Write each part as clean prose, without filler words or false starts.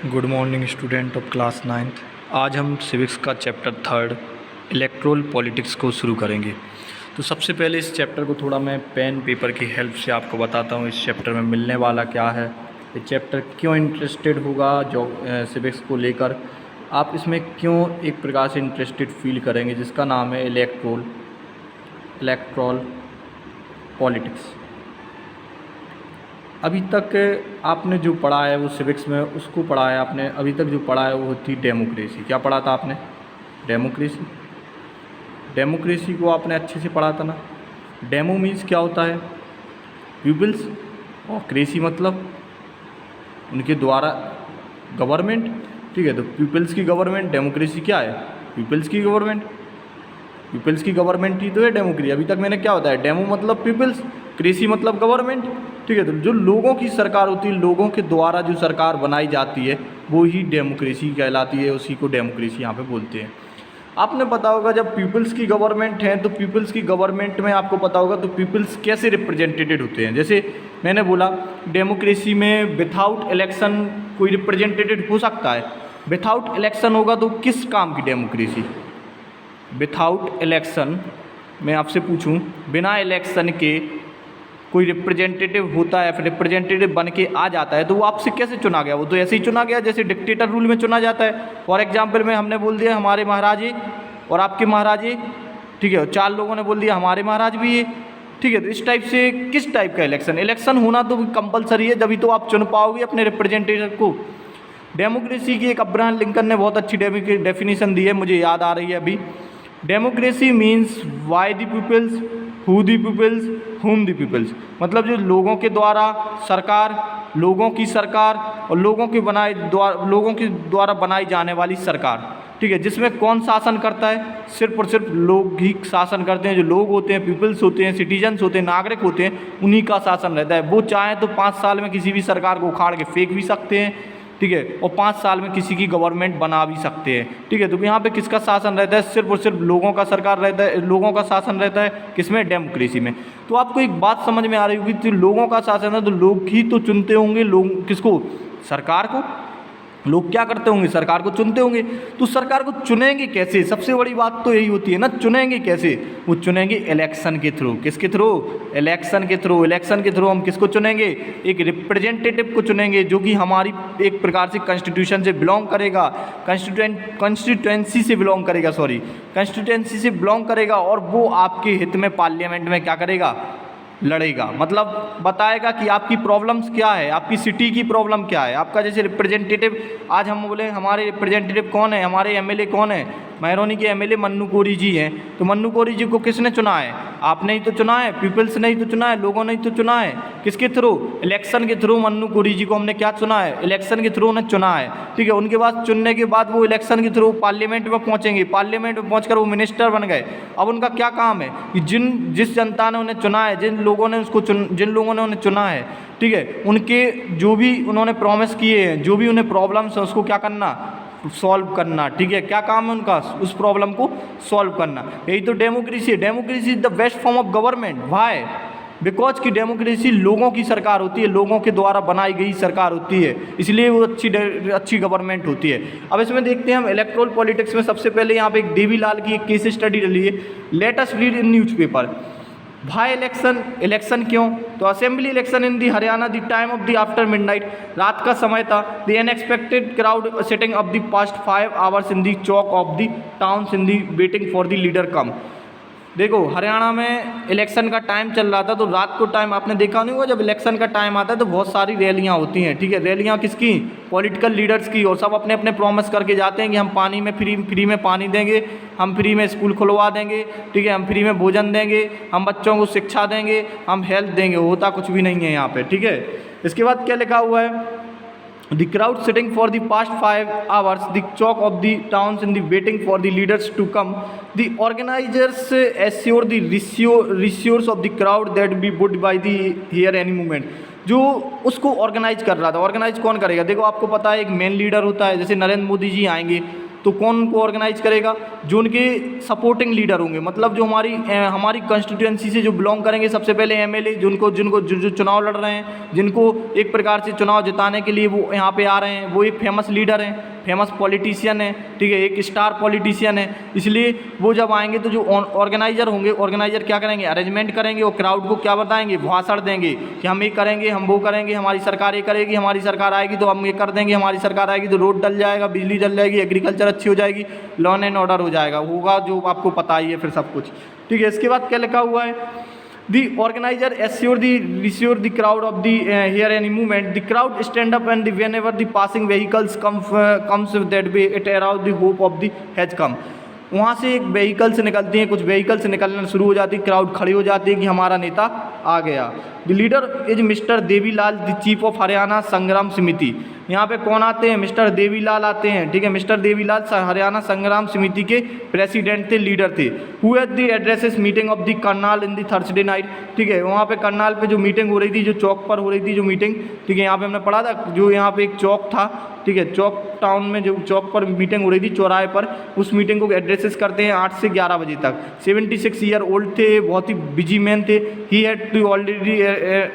Good morning student of class 9th। आज हम civics का चैप्टर 3 इलेक्ट्रोल पॉलिटिक्स को शुरू करेंगे। तो सबसे पहले इस चैप्टर को थोड़ा मैं पेन पेपर की हेल्प से आपको बताता हूँ इस चैप्टर में मिलने वाला क्या है, ये चैप्टर क्यों इंटरेस्टेड होगा जो सिविक्स को लेकर, आप इसमें क्यों एक प्रकार से इंटरेस्टेड फील करेंगे, जिसका नाम है इलेक्ट्रोल पॉलिटिक्स। अभी तक आपने जो पढ़ा है वो सिविक्स में उसको पढ़ा है आपने, अभी तक जो पढ़ा है वो थी डेमोक्रेसी। क्या पढ़ा था आपने? डेमोक्रेसी। डेमोक्रेसी को आपने अच्छे से पढ़ा था ना। डेमो मीन्स क्या होता है? पीपल्स, और क्रेसी मतलब उनके द्वारा गवर्नमेंट। ठीक है, तो पीपल्स की गवर्नमेंट, डेमोक्रेसी क्या है? पीपल्स की गवर्नमेंट। पीपल्स की गवर्नमेंट ही तो है डेमोक्रेसी। अभी तक मैंने क्या बताया? डेमो मतलब पीपल्स, क्रेसी मतलब गवर्नमेंट। ठीक है, तो जो लोगों की सरकार होती है, लोगों के द्वारा जो सरकार बनाई जाती है वो ही डेमोक्रेसी कहलाती है, उसी को डेमोक्रेसी यहाँ पे बोलते हैं। आपने पता होगा जब पीपल्स की गवर्नमेंट है तो पीपल्स की गवर्नमेंट में आपको पता होगा तो पीपल्स कैसे रिप्रेजेंटेटेड होते हैं। जैसे मैंने बोला डेमोक्रेसी में विथाउट इलेक्शन कोई रिप्रेजेंटेटेड हो सकता है। विथाउट इलेक्शन होगा तो किस काम की डेमोक्रेसी? विथाउट इलेक्शन, मैं आपसे पूछूं, बिना इलेक्शन के कोई रिप्रेजेंटेटिव होता है, फिर रिप्रेजेंटेटिव बन के आ जाता है तो वो आपसे कैसे चुना गया? वो तो ऐसे ही चुना गया जैसे डिक्टेटर रूल में चुना जाता है। फॉर एग्जाम्पल में हमने बोल दिया हमारे महाराज ये और आपके महाराज ये, ठीक है, 4 लोगों ने बोल दिया हमारे महाराज भी ये। ठीक है, तो इस टाइप से किस टाइप का इलेक्शन? इलेक्शन होना तो कंपलसरी है, जभी तो आप चुन पाओगे अपने रिप्रेजेंटेटिव को। डेमोक्रेसी की एक अब्राहम लिंकन ने बहुत अच्छी डेफिनेशन दी है, मुझे याद आ रही है अभी। Democracy means by the peoples, who the peoples, whom the peoples. मतलब जो लोगों के द्वारा सरकार, लोगों की सरकार और लोगों के द्वारा बनाई जाने वाली सरकार। ठीक है, जिसमें कौन शासन करता है? सिर्फ और सिर्फ लोग ही शासन करते हैं। जो लोग होते हैं, पीपल्स होते हैं, सिटीजन्स होते हैं, नागरिक होते हैं, उन्हीं का शासन रहता है। वो चाहें तो 5 साल में किसी भी सरकार को उखाड़ के फेंक भी सकते हैं। ठीक है, और 5 साल में किसी की गवर्नमेंट बना भी सकते हैं। ठीक है, तो यहाँ पे किसका शासन रहता है? सिर्फ और सिर्फ लोगों का सरकार रहता है, लोगों का शासन रहता है। किसमें? डेमोक्रेसी में। तो आपको एक बात समझ में आ रही होगी कि लोगों का शासन है तो लोग ही तो चुनते होंगे, लोग किसको? सरकार को। लोग क्या करते होंगे? सरकार को चुनते होंगे। तो सरकार को चुनेंगे कैसे? सबसे बड़ी बात तो यही होती है ना, चुनेंगे कैसे? वो चुनेंगे इलेक्शन के थ्रू। किसके थ्रू? इलेक्शन के थ्रू। इलेक्शन के थ्रू हम किसको चुनेंगे? एक रिप्रेजेंटेटिव को चुनेंगे जो कि हमारी एक प्रकार से कॉन्स्टिट्यूशन से बिलोंग करेगा, कॉन्स्टिट्यूएंसी से बिलोंग करेगा, कॉन्स्टिट्यूएंसी से बिलोंग करेगा, और वो आपके हित में पार्लियामेंट में क्या करेगा? लड़ेगा। मतलब बताएगा कि आपकी प्रॉब्लम्स क्या है, आपकी सिटी की प्रॉब्लम क्या है। आपका जैसे रिप्रेजेंटेटिव, आज हम बोले हमारे रिप्रेजेंटेटिव कौन है, हमारे एमएलए कौन है? महरौनी के एमएलए मन्नू कोरी जी हैं। तो मन्नू कोरी जी को किसने चुना है? आपने ही तो चुना है, पीपल्स ने ही तो चुना है, लोगों ने ही तो चुना है। किसके थ्रू? इलेक्शन के थ्रू। मन्नू कोरी जी को हमने क्या चुना है? इलेक्शन के थ्रू उन्हें चुना है। ठीक है, उनके बाद चुनने के बाद वो इलेक्शन के थ्रू पार्लियामेंट में पहुँचेंगे, पार्लियामेंट में पहुँच वो मिनिस्टर बन गए। अब उनका क्या काम है कि जिस जनता ने उन्हें चुना है, जिन लोगों ने उन्हें चुना है, ठीक है, उनके जो भी उन्होंने प्रॉमिस किए हैं, जो भी उन्हें प्रॉब्लम्स है उसको क्या करना? सॉल्व करना। ठीक है, क्या काम है उनका? उस प्रॉब्लम को सॉल्व करना। यही तो डेमोक्रेसी है। Democracy is the best form of government. Why? Because की डेमोक्रेसी लोगों की सरकार होती है, लोगों के द्वारा बनाई गई सरकार होती है, इसलिए वो अच्छी गवर्नमेंट होती है। अब इसमें देखते हैं हम इलेक्ट्रोल पॉलिटिक्स में सबसे पहले यहाँ पे एक देवीलाल की एक केस स्टडी डली है। Let us read in newspaper. भाई इलेक्शन क्यों? तो assembly election in the Haryana the time of the after midnight, रात का समय था। The unexpected crowd setting up the past 5 hours in the chowk of the towns in the waiting for the leader come. देखो, हरियाणा में election का time चल रहा था, तो रात को टाइम आपने देखा नहीं होगा, जब इलेक्शन का टाइम आता है तो बहुत सारी रैलियां होती हैं। ठीक है, रैलियां किसकी? पॉलिटिकल लीडर्स की, और सब अपने अपने प्रॉमिस करके जाते हैं कि हम पानी में फ्री में पानी देंगे, हम फ्री में स्कूल खुलवा देंगे, ठीक है, हम फ्री में भोजन देंगे, हम बच्चों को शिक्षा देंगे, हम हेल्थ देंगे। होता कुछ भी नहीं है यहाँ पर। ठीक है, इसके बाद क्या लिखा हुआ है? The crowd sitting for the past 5 hours, the chalk of the towns in the waiting for the leaders to come. The organizers assure the resource of the crowd that be would by the here any moment. जो उसको organise कर रहा था, organise कौन करेगा? देखो, आपको पता है एक मेन लीडर होता है, जैसे नरेंद्र मोदी जी आएंगे तो कौन उनको ऑर्गेनाइज करेगा? जो उनके सपोर्टिंग लीडर होंगे, मतलब जो हमारी कंस्टिट्यूएंसी से जो बिलोंग करेंगे, सबसे पहले एमएलए जो चुनाव लड़ रहे हैं, जिनको एक प्रकार से चुनाव जिताने के लिए वो यहाँ पे आ रहे हैं, वो एक फेमस लीडर हैं, फेमस पॉलिटिशियन है, ठीक है, एक स्टार पॉलिटिशियन है। इसलिए वो जब आएंगे तो जो ऑर्गेनाइजर होंगे, ऑर्गेनाइजर क्या करेंगे? अरेंजमेंट करेंगे और क्राउड को क्या बताएंगे? भाषण देंगे कि हम ये करेंगे, हम वो करेंगे, हमारी सरकार ये करेगी, हमारी सरकार आएगी तो हम ये कर देंगे, हमारी सरकार आएगी तो रोड डल जाएगा, बिजली जल जाएगी, एग्रीकल्चर अच्छी हो जाएगी, लॉ एंड ऑर्डर हो जाएगा, होगा जो आपको पता ही है फिर सब कुछ, ठीक है। इसके बाद क्या लिखा हुआ है? The organizer reassure the crowd of the here any movement. The crowd stand up and whenever the passing vehicles comes that way, it arouse the hope of the has come. वहाँ से एक व्हीकल्स निकलती हैं, कुछ vehicles निकलना शुरू हो जाती है, क्राउड खड़ी हो जाती है कि हमारा नेता आ गया। The leader is mister Devilal, the chief of Haryana संग्राम समिति। यहाँ पे कौन आते हैं? मिस्टर देवीलाल आते हैं, ठीक है। मिस्टर देवीलाल हरियाणा संग्राम समिति के प्रेसिडेंट थे, लीडर थे। Who at the addresses meeting of the Karnal in the Thursday night, ठीक है। वहाँ पे करनाल पे जो मीटिंग हो रही थी, जो चौक पर हो रही थी जो मीटिंग, ठीक है, यहाँ पे हमने पढ़ा था, जो यहाँ पे एक चौक था, ठीक है, चौक टाउन में जो चौक पर मीटिंग हो रही थी, चौराहे पर, उस मीटिंग को एड्रेसेस करते हैं 8 से 11 बजे तक। 76 ईयर ओल्ड थे, बहुत ही बिजी मैन थे। He had to already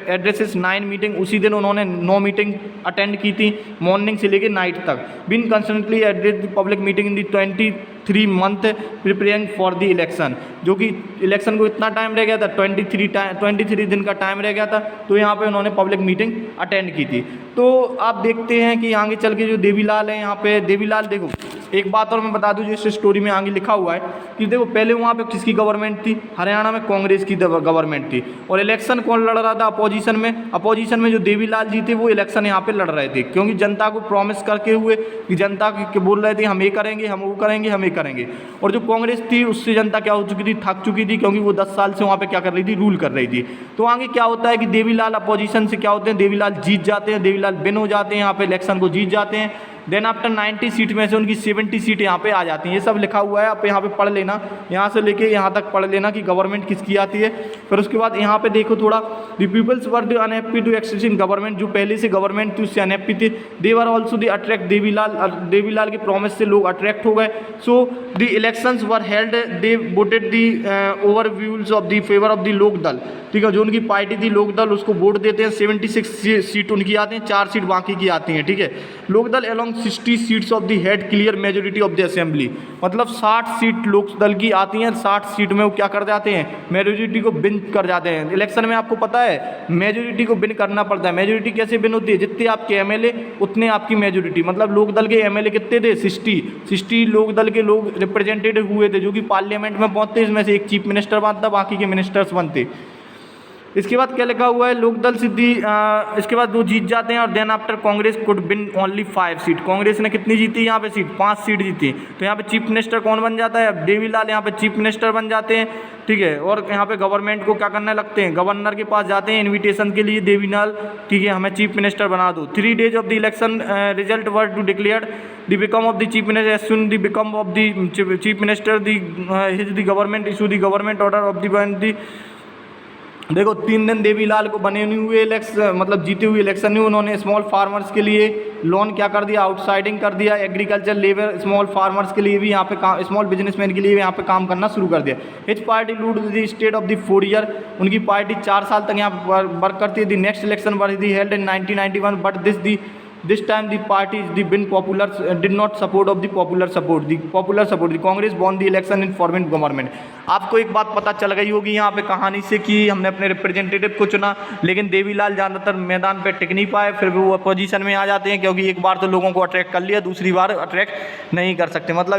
addresses 9 meeting, उसी दिन उन्होंने 9 मीटिंग अटेंड की थी, मॉर्निंग से लेकर नाइट तक। Been constantly address the public meeting in the 23 month preparing for the election, जो कि इलेक्शन को इतना टाइम रह गया था, 23 दिन का टाइम रह गया था, तो यहाँ पे उन्होंने पब्लिक मीटिंग अटेंड की थी। तो आप देखते हैं कि आगे चल के जो देवीलाल है, यहाँ पे देवीलाल, देखो एक बात और मैं बता दूं, जो इस स्टोरी में आगे लिखा हुआ है कि देखो पहले वहाँ पे किसकी गवर्नमेंट थी? हरियाणा में कांग्रेस की गवर्नमेंट थी। और इलेक्शन कौन लड़ रहा था अपोजिशन में? अपोजिशन में जो देवीलाल जी थे वो इलेक्शन यहाँ पे लड़ रहे थे, क्योंकि जनता को प्रॉमिस करके हुए कि जनता के बोल रहे थे हम ये करेंगे, हम वो करेंगे, हम ये करेंगे। और जो कांग्रेस थी उससे जनता क्या हो चुकी थी? थक चुकी थी, क्योंकि वो 10 साल से वहाँ पर क्या कर रही थी? रूल कर रही थी। तो आगे क्या होता है कि देवीलाल अपोजिशन से क्या होते हैं? देवीलाल जीत जाते हैं, देवीलाल विन हो जाते हैं, यहाँ पे इलेक्शन को जीत जाते हैं। देन आफ्टर 90 सीट में से उनकी 70 सीट यहाँ पे आ जाती हैं। ये सब लिखा हुआ है, आप यहाँ पे पढ़ लेना, यहाँ से लेके यहाँ तक पढ़ लेना कि गवर्नमेंट किसकी आती है। फिर उसके बाद यहाँ पे देखो थोड़ा, the peoples were the unhappy to existing government, जो पहले से गवर्नमेंट थी उससे अनहैप्पी थे। They were also the attract Devilal के प्रॉमिस से लोग अट्रैक्ट हो गए। So the elections were held, they voted the overwhelms of the favour of the Lok Dal, ठीक है, जो उनकी पार्टी थी लोकदल, उसको वोट देते हैं। 76 सीट उनकी आती हैं, 4 सीट बाकी की आती हैं, ठीक है। Lokdal along 60 seats of the had clear majority of the assembly, मतलब 60 सीट लोकदल की आती हैं, 60 सीट में वो क्या कर जाते हैं? मेजोरिटी को बिन कर जाते हैं। इलेक्शन में आपको पता है मेजोरिटी को बिन करना पड़ता है। मेजोरिटी कैसे बिन होती है? जितने आपके एमएलए उतने आपकी मेजोरिटी, मतलब लोकदल के एमएलए कितने थे? 60 लोकदल के लोग रिप्रेजेंटेटिव हुए थे, जो कि पार्लियामेंट में पहुंचते, इसमें से एक चीफ मिनिस्टर बनता, बाकी के मिनिस्टर्स बनते। इसके बाद क्या लिखा हुआ है? लोकदल सिद्धि, इसके बाद वो जीत जाते हैं। और then after Congress could been only 5 seat, Congress ने कितनी जीती यहाँ पे सीट? 5 सीट जीती। तो यहाँ पे चीफ मिनिस्टर कौन बन जाता है? देवीलाल यहाँ पे चीफ मिनिस्टर बन जाते हैं, ठीक है। और यहाँ पे गवर्नमेंट को क्या करने लगते हैं? गवर्नर के पास जाते हैं इन्विटेशन के लिए, देवीलाल, ठीक है, हमें चीफ मिनिस्टर बना दो। 3 days of the election result were to declare the become of the chief minister, as soon the become of the chief minister the government issue the government order of the देखो 3 दिन देवीलाल को बने नहीं हुए election, मतलब जीते हुए election नहीं, उन्होंने स्मॉल फार्मर्स के लिए लोन क्या कर दिया? आउटसाइडिंग कर दिया। एग्रीकल्चर लेबर, स्मॉल फार्मर्स के लिए भी यहाँ पे काम, स्मॉल बिजनेसमैन के लिए भी यहाँ पे काम करना शुरू कर दिया। His party ruled the state of the 4 year, उनकी पार्टी 4 साल तक यहाँ पर वर्क करती है। The next election were the held in 1991, but this time the party the been popular did not support of the popular support the Congress won the election in former government। आपको एक बात पता चल गई होगी यहाँ पे कहानी से कि हमने अपने रिप्रेजेंटेटिव को चुना, लेकिन देवीलाल ज़्यादातर मैदान पे टिक नहीं पाए, फिर वो अपोजिशन में आ जाते हैं, क्योंकि एक बार तो लोगों को अट्रैक्ट कर लिया, दूसरी बार अट्रैक्ट नहीं कर सकते। मतलब